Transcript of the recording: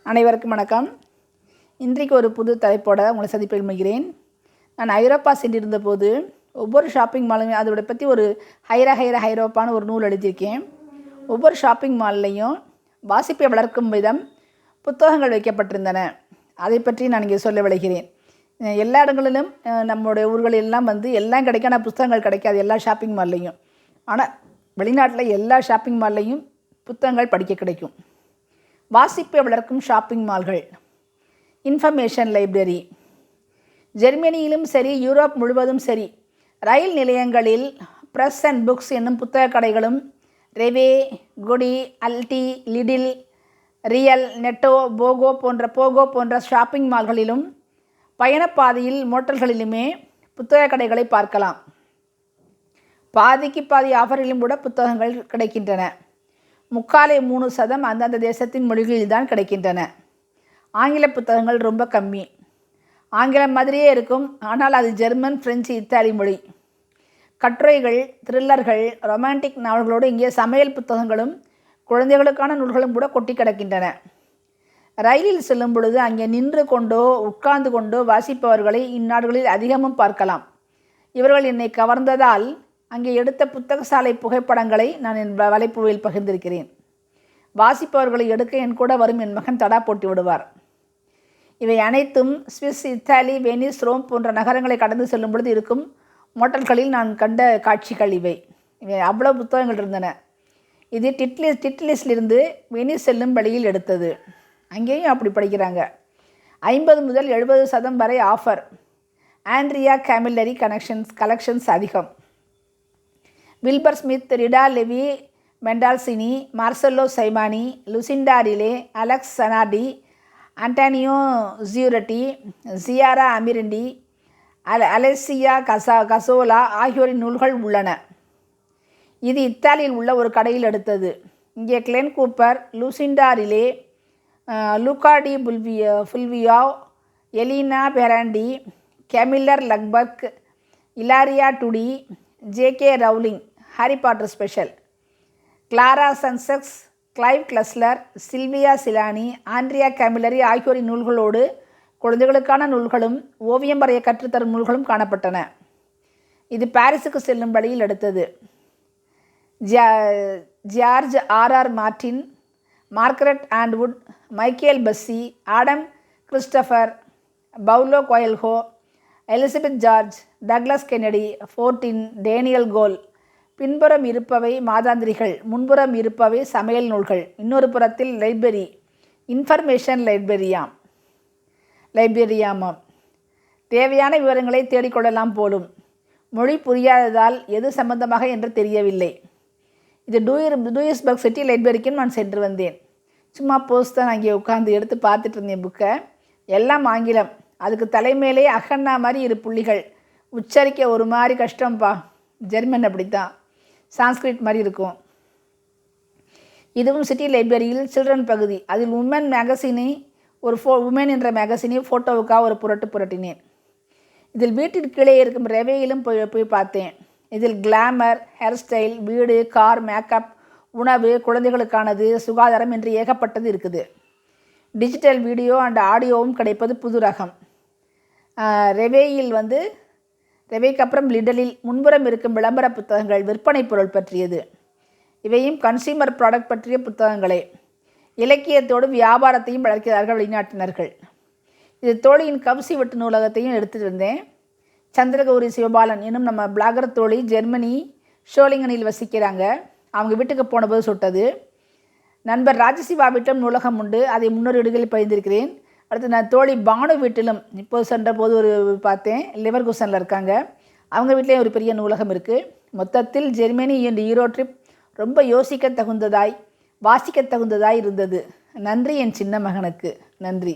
அனைவருக்கும் வணக்கம். இன்றைக்கு ஒரு புது தலைப்போட உங்களை சந்திப்பில் மகிழ்கிறேன். நான் ஐரோப்பா சென்றிருந்த போது ஒவ்வொரு ஷாப்பிங் மாலுமே அதோட பற்றி ஒரு ஐரோப்பான்னு ஒரு நூல் எழுதியிருக்கேன். ஒவ்வொரு ஷாப்பிங் மால்லையும் வாசிப்பை வளர்க்கும் விதம் புத்தகங்கள் வைக்கப்பட்டிருந்தன. அதை பற்றி நான் இங்கே சொல்ல விளைகிறேன். எல்லா இடங்களிலும் நம்முடைய ஊர்களிலெல்லாம் எல்லாம் கிடைக்கும், ஆனால் புத்தகங்கள் கிடைக்காது எல்லா ஷாப்பிங் மால்லையும். ஆனால் வெளிநாட்டில் எல்லா ஷாப்பிங் மால்லையும் புத்தகங்கள் படிக்க கிடைக்கும். வாசிப்பை வளர்க்கும் ஷாப்பிங் மால்கள். Information library. ஜெர்மனியிலும் சரி, யூரோப் முழுவதும் சரி, ரயில் நிலையங்களில் ப்ரெஸ் அண்ட் புக்ஸ் என்னும் புத்தக கடைகளும், ரெவே, குடி, அல்டி, லிடில், ரியல், நெட்டோ, போகோ போன்ற ஷாப்பிங் மால்களிலும் பயணப்பாதையில் மோட்டல்களிலுமே புத்தக கடைகளை பார்க்கலாம். பாதிக்கு பாதி ஆஃபரிலும் கூட புத்தகங்கள் கிடைக்கின்றன. 3% அந்தந்த தேசத்தின் மொழிகளில் தான் கிடைக்கின்றன. ஆங்கில புத்தகங்கள் ரொம்ப கம்மி. ஆங்கிலம் மாதிரியே இருக்கும், ஆனால் அது ஜெர்மன், பிரெஞ்சு, இத்தாலி மொழி. கட்டுரைகள், த்ரில்லர்கள், ரொமான்டிக் நாவல்களோடு இங்கே சமையல் புத்தகங்களும் குழந்தைகளுக்கான நூல்களும் கூட கொட்டி கிடக்கின்றன. ரயிலில் செல்லும் பொழுது அங்கே நின்று கொண்டோ உட்கார்ந்து கொண்டோ வாசிப்பவர்களை இந்நாடுகளில் அதிகமும் பார்க்கலாம். இவர்கள் என்னை கவர்ந்ததால் அங்கே எடுத்த புத்தக சாலை புகைப்படங்களை நான் என் வலைப்புவில் பகிர்ந்திருக்கிறேன். வாசிப்பவர்களை எடுக்க என் கூட வரும் என் மகன் தடா போட்டு விடுவார். இவை அனைத்தும் சுவிஸ், இத்தாலி, வெனிஸ், ரோம் போன்ற நகரங்களை கடந்து செல்லும் பொழுது இருக்கும் மோட்டல்களில் நான் கண்ட காட்சிகள் இவை. அவ்வளோ புத்தகங்கள் இருந்தன. இது டிட்லிஸ்லிருந்து வெனிஸ் செல்லும் வழியில் எடுத்தது. அங்கேயும் அப்படி படிக்கிறாங்க. 50 முதல் 70% வரை ஆஃபர். ஆண்ட்ரியா கேமில்லரி கலெக்ஷன்ஸ் அதிகம். Wilbur Smith, Rita Levi, Montalcini, Marcello Simoni, Lucinda Riley, Alex Zanardi, Antonio Giuratti, Chiara Amirante, Alessia Gazzola ஆகியோரின் நூல்கள் உள்ளன. இது இத்தாலியில் உள்ள ஒரு கடையில் எடுத்தது. இங்கே Glenn Cooper, Lucinda Riley, Luca di Fulvio, Elena Ferrante, Camilla Lackberg, Ilaria Tuti, JK. Rowling, Harry Potter special, Clara Sanchez, Clive Cussler, Silvia Celani, Andrea Camilleri ஆகியோரின் நூல்களோடு குழந்தைகளுக்கான நூல்களும் ஓவியம் வரைய கற்றுத்தரும் நூல்களும் காணப்பட்டன. இது பாரிஸுக்கு செல்லும் வழியில் எடுத்தது. George R Martin, Margaret Atwood, Michel Bussi, Adam Christopher, Paulo Coelho, Elizabeth George, Douglas Kennedy, Fortin, Daniel Cole. பின்புறம் இருப்பவை மாதாந்திரிகள், முன்புறம் இருப்பவை சமையல் நூல்கள். இன்னொரு புறத்தில் லைப்ரரி, இன்ஃபர்மேஷன் லைப்ரரியாமாம். தேவையான விவரங்களை தேடிக்கொள்ளலாம் போலும். மொழி புரியாததால் எது சம்பந்தமாக என்று தெரியவில்லை. இது டூயிஸ்பர்க் சிட்டி லைப்ரரிக்கும் நான் சென்று வந்தேன். சும்மா போஸ்ட் தான் அங்கே உட்காந்து எடுத்து பார்த்துட்டு இருந்தேன் புக்கை. எல்லாம் ஆங்கிலம். அதுக்கு தலைமையிலே அகன்னா மாதிரி இரு புள்ளிகள். உச்சரிக்க ஒரு மாதிரி கஷ்டம்ப்பா. ஜெர்மன் அப்படித்தான், சான்ஸ்கிரிட் மாதிரி இருக்கும். இதுவும் சிட்டி லைப்ரரியில் சில்ட்ரன் பகுதி. அதில் உமன் மேகசினை உமன் என்ற மேகசினை ஃபோட்டோவுக்காக ஒரு புரட்டினேன். இதில் வீட்டிற்கு கீழே இருக்கும் ரெவேயிலும் போய் பார்த்தேன். இதில் கிளாமர், ஹேர் ஸ்டைல், வீடு, கார், மேக்கப், உணவு, குழந்தைகளுக்கானது, சுகாதாரம் என்று ஏகப்பட்டது இருக்குது. டிஜிட்டல் வீடியோ அண்ட் ஆடியோவும் கிடைப்பது புது ரகம். ரெவேயில் ரெவேக்கு அப்புறம் லிடலில் முன்புறம் இருக்கும் விளம்பர புத்தகங்கள், விற்பனை பொருள் பற்றியது. இவையும் கன்சியூமர் ப்ராடக்ட் பற்றிய புத்தகங்களே. இலக்கியத்தோடு வியாபாரத்தையும் வளர்க்கிறார்கள் வெளிநாட்டினர்கள். இது தோழியின் கவுசி வெட்டு நூலகத்தையும் எடுத்துகிட்டு இருந்தேன். சந்திரகௌரி சிவபாலன் என்னும் நம்ம பிளாகர் தோழி ஜெர்மனி ஷோலிங்கனில் வசிக்கிறாங்க. அவங்க வீட்டுக்கு போனபோது சுட்டது. நண்பர் ராஜசிவா வீட்டிலும் நூலகம் உண்டு. அதை முன்னொரு வீடுகளில் பகிர்ந்திருக்கிறேன். அடுத்து நான் தோழி பானு வீட்டிலும் இப்போது சென்ற போது ஒரு பார்த்தேன். லிவர்குசனில் இருக்காங்க. அவங்க வீட்டிலேயும் ஒரு பெரிய நூலகம் இருக்குது. மொத்தத்தில் ஜெர்மனி என்ற ஈரோ ட்ரிப் ரொம்ப வாசிக்க தகுந்ததாய் இருந்தது. நன்றி என் சின்ன மகனுக்கு. நன்றி.